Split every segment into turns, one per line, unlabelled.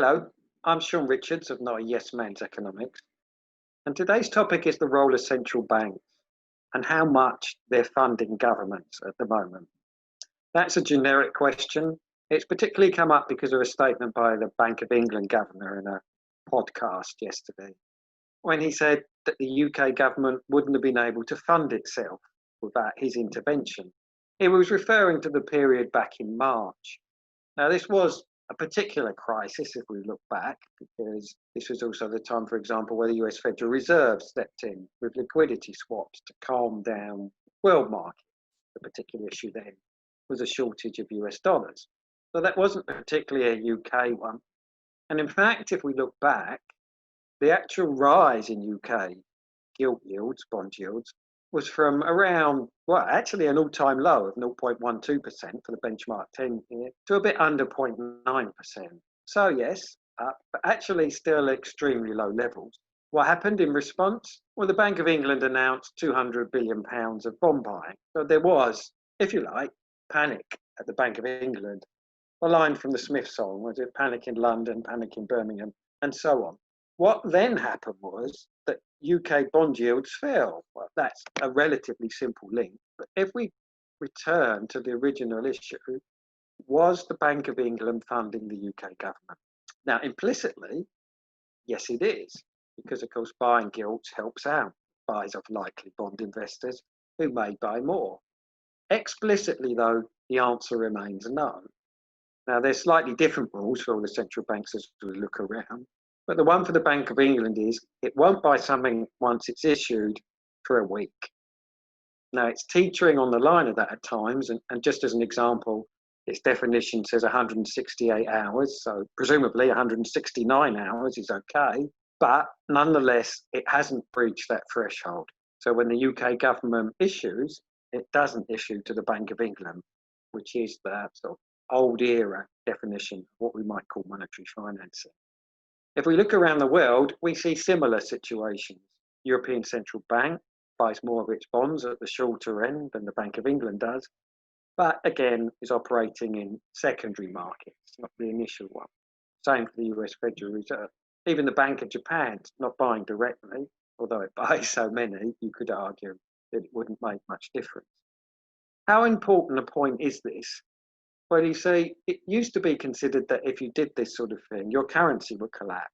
Hello, I'm Shaun Richards of Not a Yes Man's Economics, and today's topic is the role of central banks and how much they're funding governments at the moment. That's a generic question. It's particularly come up because of a statement by the Bank of England governor in a podcast yesterday, when he said that the UK government wouldn't have been able to fund itself without his intervention. He was referring to the period back in March. Now, this was a particular crisis if we look back, because this was also the time, for example, where the US Federal Reserve stepped in with liquidity swaps to calm down world markets. The particular issue then was a shortage of US dollars. So that wasn't particularly a UK one. And in fact, if we look back, the actual rise in UK gilt yields, bond yields, was from around, well, actually an all-time low of 0.12% for the benchmark 10-year to a bit under 0.9%. So yes, up, but actually still extremely low levels. What happened in response? Well, the Bank of England announced £200 billion of bond buying. So there was, if you like, panic at the Bank of England. A line from the Smith song, was it panic in London, panic in Birmingham, and so on. What then happened was that UK bond yields fell. Well, that's a relatively simple link. But if we return to the original issue, was the Bank of England funding the UK government? Now, implicitly, yes, it is, because of course buying gilts helps out buys of likely bond investors who may buy more. Explicitly, though, the answer remains no. Now, there's slightly different rules for all the central banks as we look around. But the one for the Bank of England is it won't buy something once it's issued for a week. Now, it's teetering on the line of that at times. And just as an example, its definition says 168 hours. So presumably 169 hours is okay. But nonetheless, it hasn't breached that threshold. So when the UK government issues, it doesn't issue to the Bank of England, which is the sort of old era definition of what we might call monetary financing. If we look around the world, we see similar situations. European Central Bank buys more of its bonds at the shorter end than the Bank of England does, but again is operating in secondary markets, not the initial one. Same for the US Federal Reserve. Even the Bank of Japan's not buying directly, although it buys so many, you could argue that it wouldn't make much difference. How important a point is this? Well, you see, it used to be considered that if you did this sort of thing, your currency would collapse.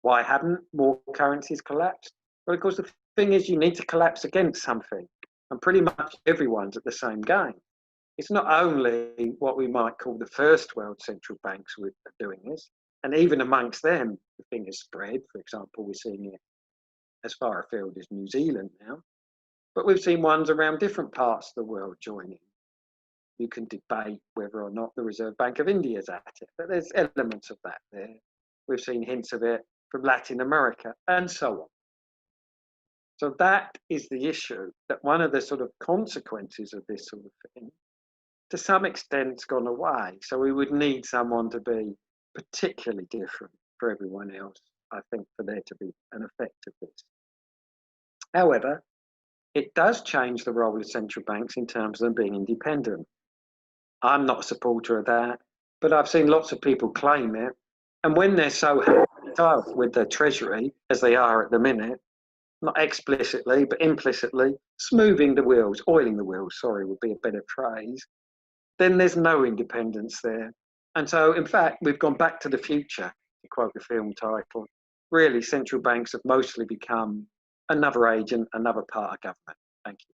Why haven't more currencies collapsed? Well, of course, the thing is you need to collapse against something, and pretty much everyone's at the same game. It's not only what we might call the first world central banks who are doing this, and even amongst them, the thing has spread. For example, we're seeing it as far afield as New Zealand now, but we've seen ones around different parts of the world joining. You can debate whether or not the Reserve Bank of India is at it, but there's elements of that there. We've seen hints of it from Latin America and so on. So that is the issue, that one of the sort of consequences of this sort of thing, to some extent, has gone away. So we would need someone to be particularly different for everyone else, I think, for there to be an effect of this. However, it does change the role of central banks in terms of them being independent. I'm not a supporter of that, but I've seen lots of people claim it. And when they're so tough with the Treasury, as they are at the minute, not explicitly, but implicitly, smoothing the wheels, oiling the wheels, sorry, would be a better phrase, then there's no independence there. And so, in fact, we've gone back to the future, to quote the film title. Really, central banks have mostly become another agent, another part of government. Thank you.